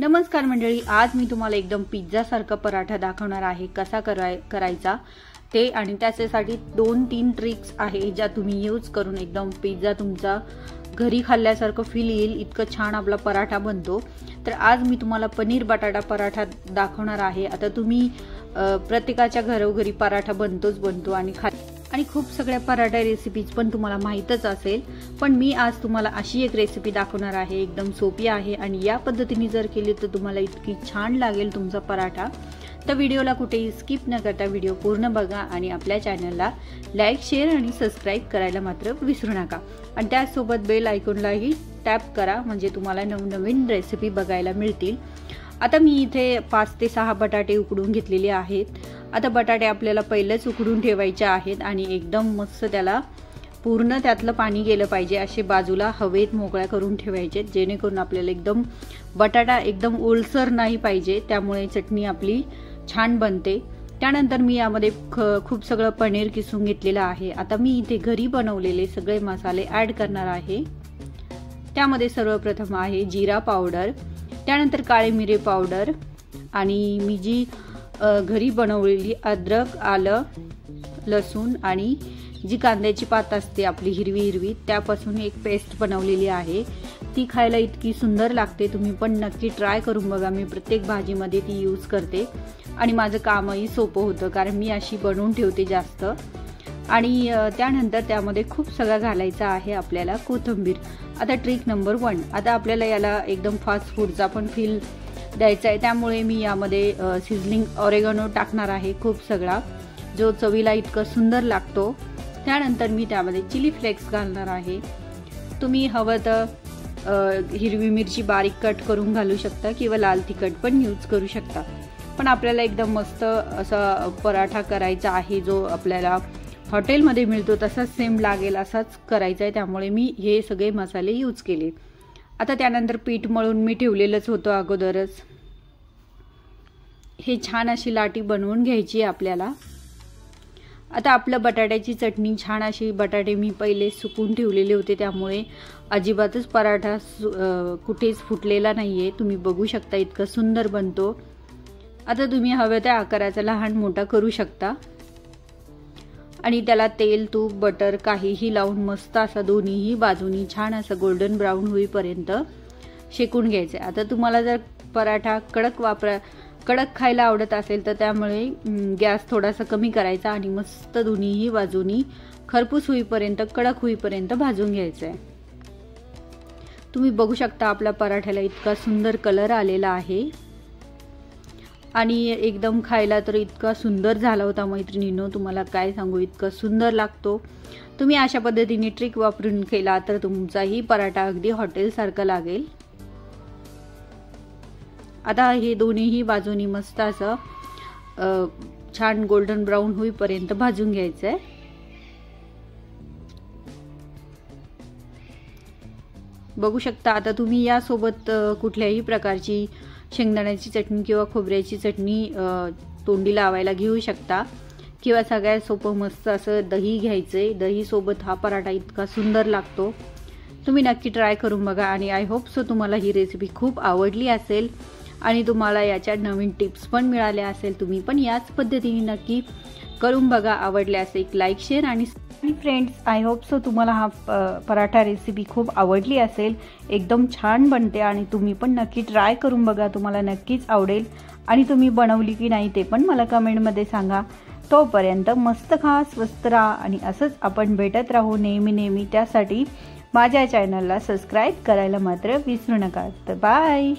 नमस्कार मंडळी, आज मी तुम्हाला एकदम पिझ्झा सारखा पराठा दाखवणार आहे कसा करायचा ते। आणि त्याच्यासाठी 2-3 ट्रिक्स आहे ज्या तुम्ही यूज करून एकदम पिझ्झा तुमचा घरी खाल्ल्यासारखं फील येईल इतकं छान आपला पराठा बनतो। तर आज मी तुम्हाला पनीर बटाटा पराठा दाखवणार आहे। आता तुम्ही प्रत्येकाच्या घरोघरी पराठा बनतो आणि खूप सगळ्या पराठा रेसिपीज पण तुम्हाला माहीतच असेल, पण मी आज तुम्हाला अशी एक रेसिपी दाखवणार आहे एकदम सोपी आहे आणि या पद्धतीने जर केली तर तुम्हाला इतकी छान लागेल तुमचा पराठा। तर व्हिडिओला कुठेही स्किप न करता व्हिडिओ पूर्ण बघा आणि आपल्या चॅनलला लाईक, शेअर आणि सबस्क्राइब करायला मात्र विसरू नका आणि त्यासोबत बेल आयकॉनलाही टॅप करा म्हणजे तुम्हाला नवनवीन रेसिपी बघायला मिळतील। आता मी इथे 5 ते 6 बटाटे उकडून घेतलेले आहेत। आता बटाटे आपल्याला पहिलेच उकडून ठेवायचे आहेत आणि एकदम मस्त त्याला पूर्ण त्यातलं पाणी गेलं पाहिजे असे बाजूला हवेत मोकळ्या करून ठेवायचे, जेणेकरून आपल्याला एकदम बटाटा एकदम ओलसर नाही पाहिजे, त्यामुळे चटणी आपली छान बनते। त्यानंतर मी यामध्ये खूप सगळं पनीर किसून घेतलेलं आहे। आता मी इथे घरी बनवलेले सगळे मसाले ॲड करणार आहे। त्यामध्ये सर्वप्रथम आहे जिरा पावडर, त्यानंतर काळे मिरे पावडर आणि मी जी घरी बनवलेली अद्रक, आलं, लसूण आणि जी कांद्याची पात असते आपली हिरवी त्यापासून एक पेस्ट बनवलेली आहे। ती खायला इतकी सुंदर लागते, तुम्ही पण नक्की ट्राय करून बघा। मी प्रत्येक भाजीमध्ये ती यूज करते आणि माझं कामही सोपं होतं कारण मी अशी बनवून ठेवते जास्त। आणि त्यानंतर त्यामध्ये खूप सगळं घालायचं आहे आपल्याला कोथिंबीर। आता ट्रिक नंबर 1, आता आपल्याला याला एकदम फास्ट फूडचा पण फील द्यायचा आहे, त्यामुळे मी यामध्ये सिझलिंग ऑरेगॅनो टाकणार आहे खूप सगळा, जो चवीला इतका सुंदर लागतो। त्यानंतर मी त्यामध्ये चिली फ्लेक्स घालणार आहे। तुम्ही हवं तर हिरवी मिरची बारीक कट करून घालू शकता किंवा लाल तिखट पण यूज करू शकता, पण आपल्याला एकदम मस्त असा पराठा करायचा आहे जो आपल्याला हॉटेलमध्ये मिळतो तसाच सेम लागेल असाच करायचा आहे, त्यामुळे मी हे सगळे मसाले यूज केले। आता त्यानंतर पीठ मळून मी ठेवलेलंच होतं अगोदरच, हे छान अशी लाटी बनवून घ्यायची आपल्याला। आता आपलं बटाट्याची चटणी छान अशी, बटाटे मी पहिले सुकून ठेवलेले होते त्यामुळे अजिबातच पराठा कुठेच फुटलेला नाहीये, तुम्ही बघू शकता इतका सुंदर बनतो। आता तुम्ही हवं त्या आकाराचा लहान मोठा करू शकता आणि त्याला तेल, तूप, बटर काहीही लावून मस्त असा दोन्हीही बाजूनी छान असं गोल्डन ब्राऊन होईपर्यंत शेकून घ्यायचे। आता तुम्हाला जर पराठा कडक खायला आवडत असेल तर त्यामुळे गॅस थोडासा कमी करायचा आणि मस्त दोन्हीही बाजूनी खरपूस होईपर्यंत, कडक होईपर्यंत भाजून घ्यायचं आहे। तुम्ही बघू शकता आपल्या पराठ्याला इतका सुंदर कलर आलेला आहे आणि एकदम खायला तर इतका सुंदर झाला होता मैत्रिणींनो, तुम्हाला काय सांगू, इतका सुंदर लागतो। तुम्ही अशा पद्धतीने ट्रिक वापरून केला तर तुमचाही पराठा अगदी हॉटेलसारखा लागेल। आता हे दोन्हीही बाजूनी मस्त असं छान गोल्डन ब्राऊन होईपर्यंत भाजून घ्यायचं आहे। बघू शकता आता तुम्ही यासोबत कुठल्याही प्रकारची शेंगदाण्याची चटणी किंवा खोबऱ्याची चटणी तोंडी लावायला घेऊ शकता किंवा सगळ्यात सोपं मस्त असं दही घ्यायचंय, दही सोबत हा पराठा इतका सुंदर लागतो। तुम्ही नक्की ट्राय करून बघा आणि आय होप सो तुम्हाला ही रेसिपी खूप आवडली असेल आणि तुम्हाला याच्या नवीन टिप्स पण मिळाल्या असेल। तुम्ही पण याच पद्धतीने नक्की करून बघा, आवडल्यास एक लाईक, शेअर आणि फ्रेंड्स, आय होप सो तुम्हाला हा पराठा रेसिपी खूप आवडली असेल, एकदम छान बनते आणि तुम्ही पण नक्की ट्राय करून बघा, तुम्हाला नक्कीच आवडेल आणि तुम्ही बनवली की नाही ते पण मला कमेंटमध्ये सांगा। तोपर्यंत मस्त खा, स्वस्त राहा आणि असंच आपण भेटत राहू नेहमी। त्यासाठी माझ्या चॅनलला सबस्क्राइब करायला मात्र विसरू नका। तर बाय।